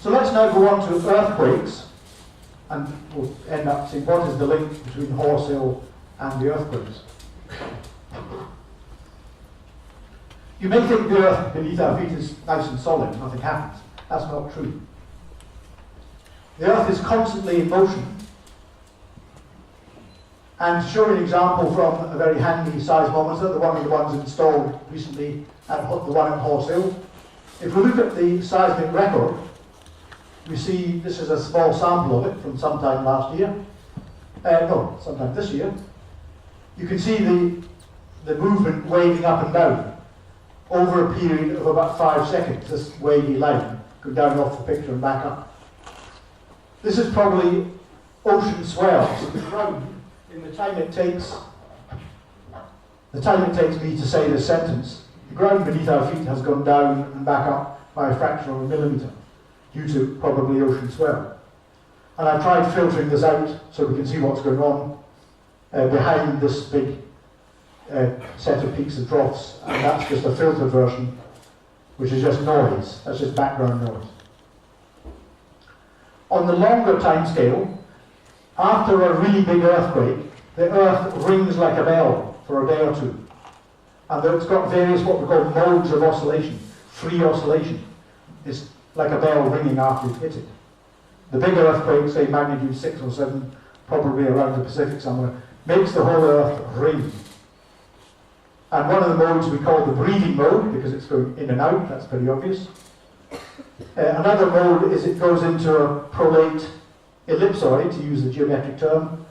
So let's now go on to earthquakes, and we'll end up seeing what is the link between Horse Hill and the earthquakes. You may think the earth beneath our feet is nice and solid, nothing happens. That's not true. The earth is constantly in motion. And to show you an example from a very handy seismometer, one of the ones installed recently at the one at Horse Hill, if we look at the seismic record, we see this is a small sample of it from sometime last year. No, sometime this year. You can see the movement waving up and down over a period of about 5 seconds, this wavy line going down off the picture and back up. This is probably ocean swells. So the ground, in the time it takes me to say this sentence, the ground beneath our feet has gone down and back up by a fraction of a millimetre due to probably ocean swell. And I've tried filtering this out so we can see what's going on behind this big set of peaks and troughs, and that's just a filtered version, which is just noise. That's just background noise. On the longer time scale, after a really big earthquake, the earth rings like a bell for a day or two. And it's got various what we call modes of oscillation, free oscillation. It's like a bell ringing after you've hit it. The big earthquake, say magnitude 6 or 7, probably around the Pacific somewhere, makes the whole earth ring. And one of the modes we call the breathing mode, because it's going in and out, that's pretty obvious. Another mode is it goes into a prolate ellipsoid, to use the geometric term.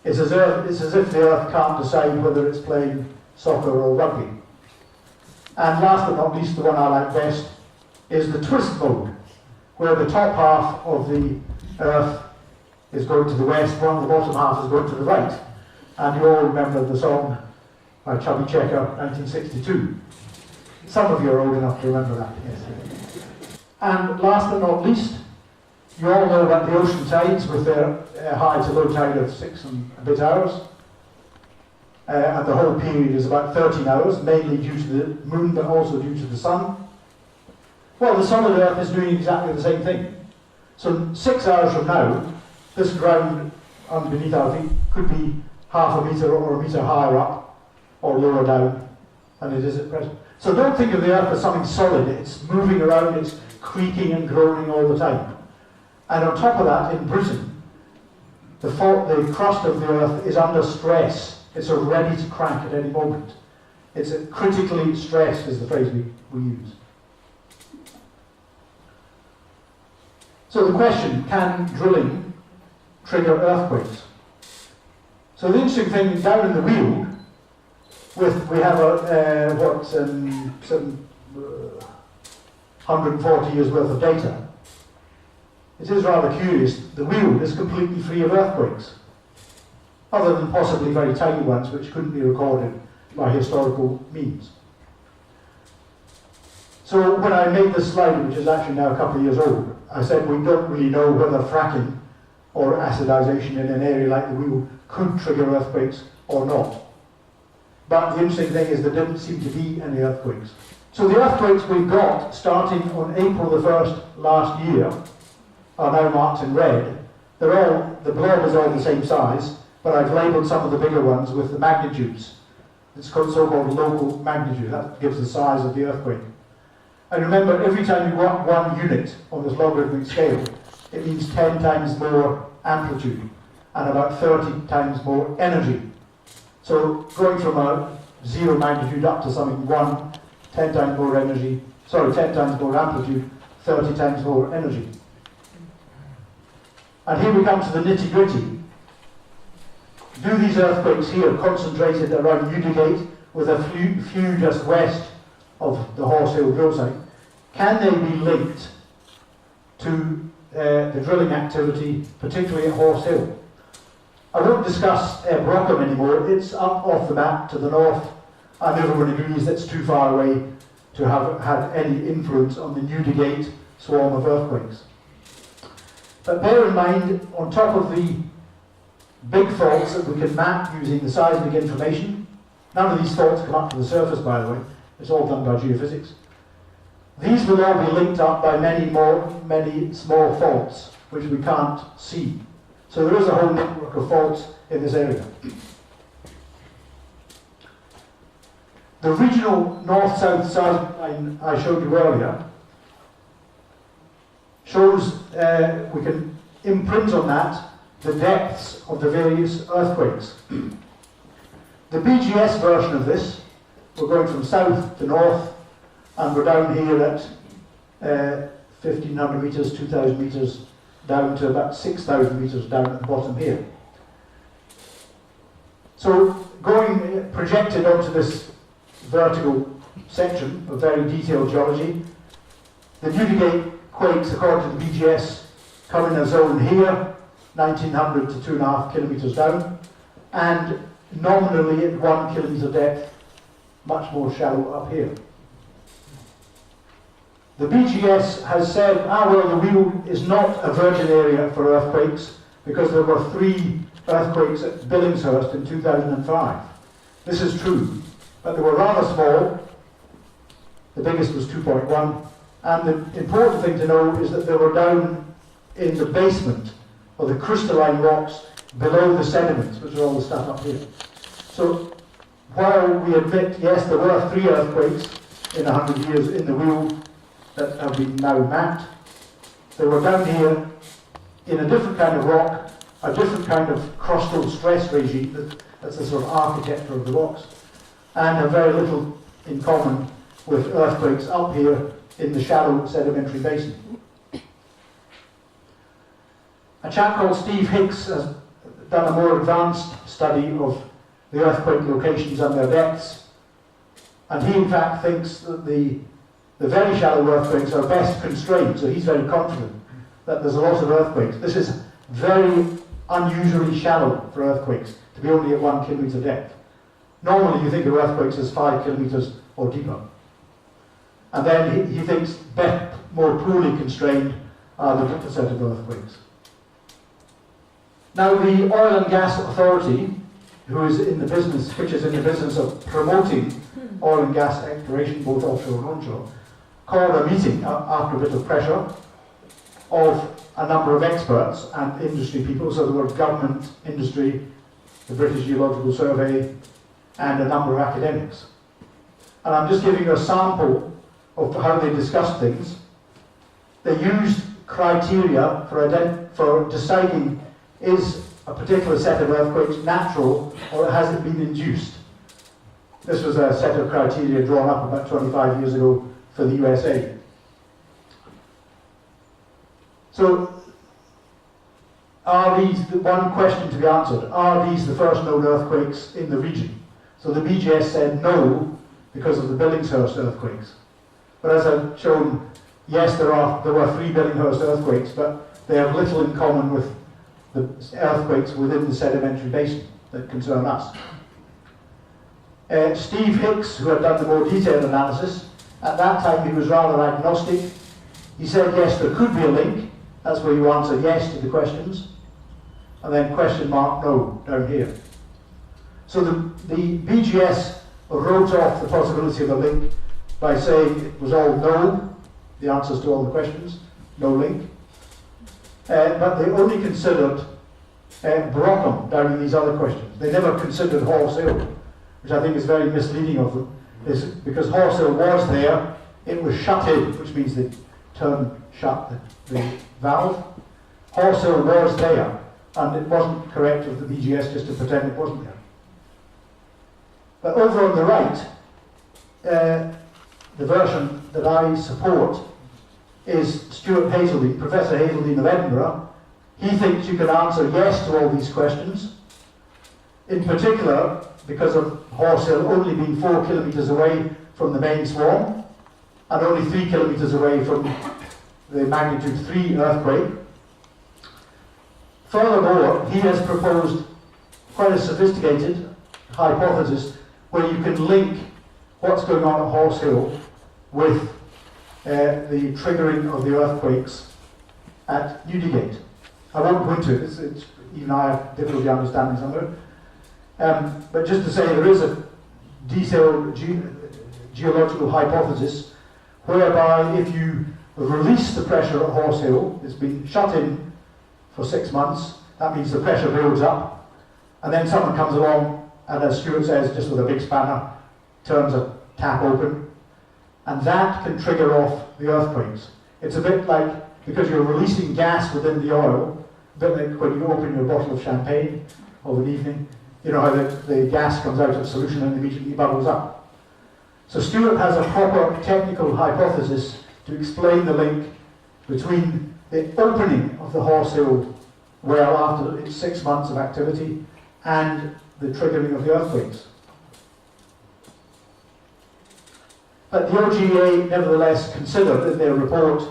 It's as if the earth can't decide whether it's playing soccer or rugby. And last but not least, the one I like best, is the twist mode, where the top half of the earth is going to the west, while the bottom half is going to the right. And you all remember the song by Chubby Checker, 1962. Some of you are old enough to remember that, yes. And last but not least, you all know about the ocean tides with their high to low tide of 6 and a bit hours. And the whole period is about 13 hours, mainly due to the moon, but also due to the sun. Well, the solid Earth is doing exactly the same thing. So 6 hours from now, this ground underneath our feet could be half a metre or a metre higher up or lower down than it is at present. So don't think of the Earth as something solid. It's moving around, it's creaking and groaning all the time. And on top of that, in Britain, the crust of the Earth is under stress. It's ready to crack at any moment. It's critically stressed, is the phrase we use. So the question, can drilling trigger earthquakes? So the interesting thing, down in the Weald, we have 140 years worth of data. It is rather curious. The Weald is completely free of earthquakes, other than possibly very tiny ones which couldn't be recorded by historical means. So when I made this slide, which is actually now a couple of years old, I said we don't really know whether fracking or acidization in an area like the Weald could trigger earthquakes or not. But the interesting thing is there didn't seem to be any earthquakes. So the earthquakes we've got, starting on April the 1st last year, are now marked in red. The blob is all the same size, but I've labelled some of the bigger ones with the magnitudes. It's called so-called local magnitude. That gives the size of the earthquake. And remember, every time you want 1 unit on this logarithmic scale, it means 10 times more amplitude and about 30 times more energy. So going from a 0 magnitude up to something 1, 10 times more energy, 10 times more amplitude, 30 times more energy. And here we come to the nitty-gritty. Do these earthquakes here, concentrated around Newdigate, with a few just west of the Horse Hill drill site, can they be linked to the drilling activity, particularly at Horse Hill? I won't discuss Brockham anymore. It's up off the map to the north, and everyone agrees that's too far away to have had any influence on the Newdigate swarm of earthquakes. But bear in mind, on top of the big faults that we can map using the seismic information, none of these faults come up to the surface, by the way. It's all done by geophysics. These will all be linked up by many small faults, which we can't see. So there is a whole network of faults in this area. The regional north-south side line I showed you earlier shows, we can imprint on that the depths of the various earthquakes. The BGS version of this, we're going from south to north, and we're down here at 1,500 metres, 2,000 metres, down to about 6,000 metres down at the bottom here. So projected onto this vertical section of very detailed geology, the Newdigate quakes, according to the BGS, come in a zone here, 1,900 to 2.5 kilometres down, and nominally at 1 kilometre depth, much more shallow up here. The BGS has said, well, the Weald is not a virgin area for earthquakes because there were 3 earthquakes at Billingshurst in 2005. This is true, but they were rather small. The biggest was 2.1, and the important thing to know is that they were down in the basement, or the crystalline rocks below the sediments, which are all the stuff up here. So while we admit, yes, there were 3 earthquakes in 100 years in the Weald that have been now mapped, they were down here in a different kind of rock, a different kind of crustal stress regime, that's the sort of architecture of the rocks, and have very little in common with earthquakes up here in the shallow sedimentary basin. A chap called Steve Hicks has done a more advanced study of the earthquake locations and their depths, and he in fact thinks that the very shallow earthquakes are best constrained, so he's very confident that there's a lot of earthquakes. This is very unusually shallow for earthquakes, to be only at 1 kilometre depth. Normally you think of earthquakes as 5 kilometres or deeper. And then he thinks more poorly constrained are the different set of earthquakes. Now the Oil and Gas Authority, which is in the business of promoting oil and gas exploration, both offshore and onshore, called a meeting after a bit of pressure of a number of experts and industry people. So there were government, industry, the British Geological Survey, and a number of academics. And I'm just giving you a sample of how they discussed things. They used criteria for deciding, is a particular set of earthquakes natural or has it been induced? This was a set of criteria drawn up about 25 years ago for the USA. So, are these, one question to be answered, are these the first known earthquakes in the region? So the BGS said no, because of the Billingshurst earthquakes. But as I've shown, yes, there were 3 Billinghurst earthquakes, but they have little in common with the earthquakes within the sedimentary basin that concern us. Steve Hicks, who had done the more detailed analysis, at that time he was rather agnostic. He said yes, there could be a link. That's where you answer yes to the questions. And then question mark no down here. So the BGS wrote off the possibility of a link by saying it was all no, the answers to all the questions, no link. But they only considered Brockham down in these other questions. They never considered Horse Hill, which I think is very misleading of them, because Horse Hill was there, it was shut in, which means they shut the valve. Horse Hill was there, and it wasn't correct of the BGS just to pretend it wasn't there. But over on the right, the version that I support is Stuart Hazeldine, Professor Hazeldine of Edinburgh. He thinks you can answer yes to all these questions. In particular, because of Horse Hill only being 4 kilometres away from the main swarm, and only 3 kilometres away from the magnitude 3 earthquake. Furthermore, he has proposed quite a sophisticated hypothesis where you can link what's going on at Horse Hill with the triggering of the earthquakes at Newdigate. I won't go into it, it's even I have difficulty understanding some of it. But just to say, there is a detailed geological hypothesis whereby if you release the pressure at Horse Hill, it's been shut in for 6 months, that means the pressure builds up, and then someone comes along and, as Stuart says, just with a big spanner, turns a tap open, and that can trigger off the earthquakes. It's a bit like, because you're releasing gas within the oil, a bit like when you open your bottle of champagne of an evening, you know how the gas comes out of solution and immediately bubbles up. So Stuart has a proper technical hypothesis to explain the link between the opening of the Horse Hill well after its 6 months of activity and the triggering of the earthquakes. But the OGA nevertheless considered in their report,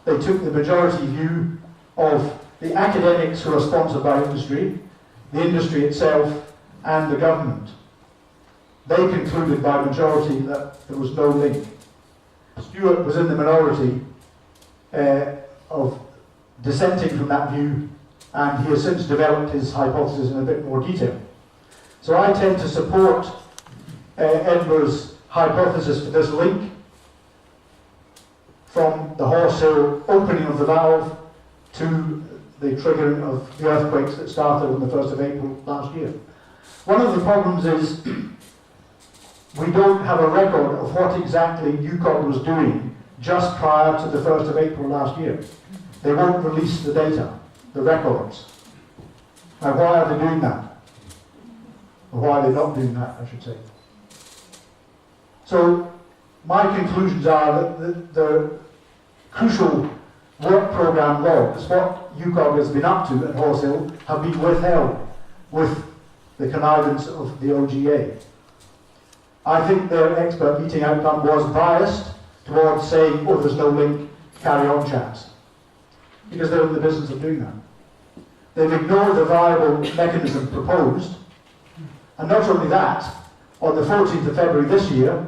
they took the majority view of the academics who are sponsored by industry, the industry itself, and the government. They concluded by majority that there was no link. Stuart was in the minority of dissenting from that view, and he has since developed his hypothesis in a bit more detail. So I tend to support Edinburgh's hypothesis for this link from the Horse Hill opening of the valve to the triggering of the earthquakes that started on the 1st of April last year. One of the problems is we don't have a record of what exactly UKOG was doing just prior to the 1st of April last year. They won't release the data, the records. Now, why are they doing that? Or why are they not doing that, I should say. So, my conclusions are that the crucial work programme logs, what UKOG has been up to at Horse Hill, have been withheld with the connivance of the OGA. I think their expert meeting outcome was biased towards saying, oh, there's no link, carry on, chaps. Because they're in the business of doing that. They've ignored the viable mechanism proposed, and not only that, on the 14th of February this year,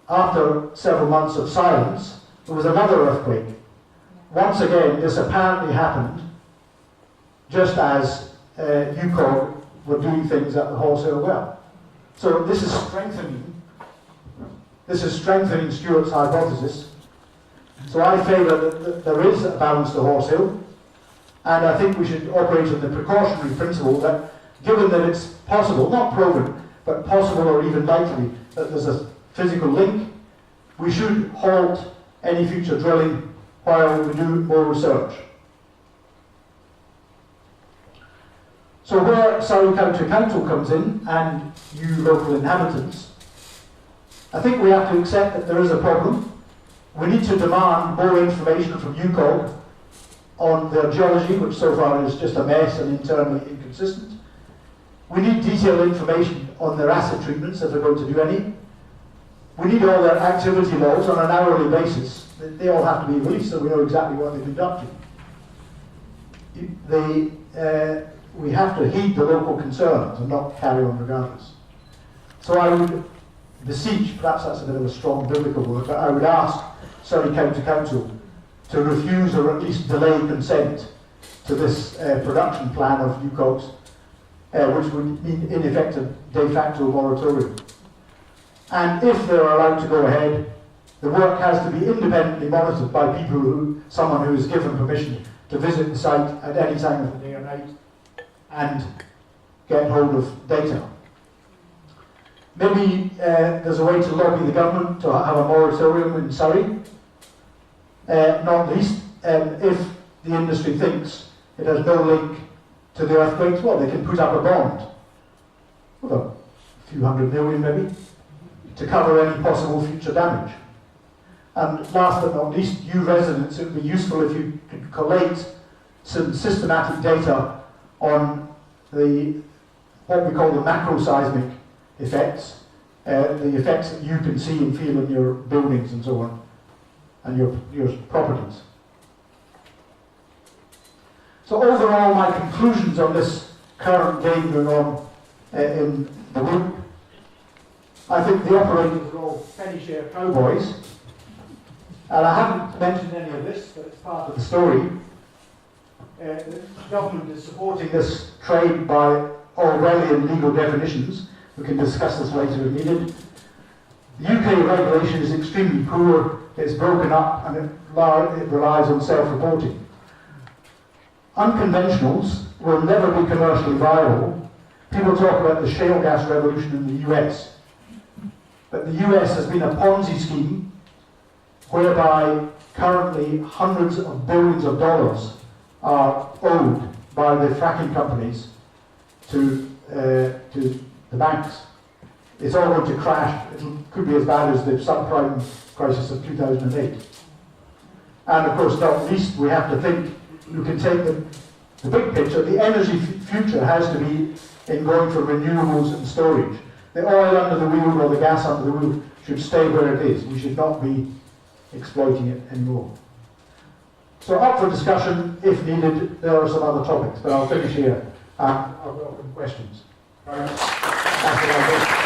after several months of silence, there was another earthquake. Once again, this apparently happened just as UKOG were doing things at the Horse Hill well. So this is strengthening Stuart's hypothesis. So I favour that there is a balance to Horse Hill, and I think we should operate on the precautionary principle that, given that it's possible, not proven, but possible or even likely that there's a physical link, we should halt any future drilling while we do more research. So where Surrey County Council comes in, and you local inhabitants, I think we have to accept that there is a problem. We need to demand more information from UKOG on their geology, which so far is just a mess and internally inconsistent. We need detailed information on their acid treatments, if they're going to do any. We need all their activity logs on an hourly basis. They all have to be released so we know exactly what they've been up to. We have to heed the local concerns and not carry on regardless. So I would beseech, perhaps that's a bit of a strong biblical word, but I would ask Surrey County Council to refuse or at least delay consent to this production plan of UKOG's, which would mean in effect a de facto moratorium. And if they're allowed to go ahead, the work has to be independently monitored by someone who is given permission to visit the site at any time of the day or night and get hold of data. Maybe there's a way to lobby the government to have a moratorium in Surrey. Not least, if the industry thinks it has no link to the earthquakes, well, they can put up a bond with a few $100 million maybe to cover any possible future damage. And last but not least, you residents, it would be useful if you could collate some systematic data on what we call the macroseismic effects, the effects that you can see and feel in your buildings and so on, and your properties. So overall, my conclusions on this current game going on in the group, I think the operators are all penny share cowboys, and I haven't mentioned any of this, but it's part of the story. The government is supporting this trade by Orwellian legal definitions. We can discuss this later if needed. The UK regulation is extremely poor, it's broken up, and it relies on self-reporting. Unconventionals will never be commercially viable. People talk about the shale gas revolution in the US. But the US has been a Ponzi scheme whereby currently hundreds of billions of dollars are owed by the fracking companies to the banks. It's all going to crash. It could be as bad as the subprime crisis of 2008. And of course, not least, we have to think, you can take the big picture. The energy future has to be in going for renewables and storage. The oil under the wheel or the gas under the wheel should stay where it is. We should not be exploiting it anymore. So up for discussion, if needed. There are some other topics, but I'll finish here. I'll welcome questions. That's what I'll do.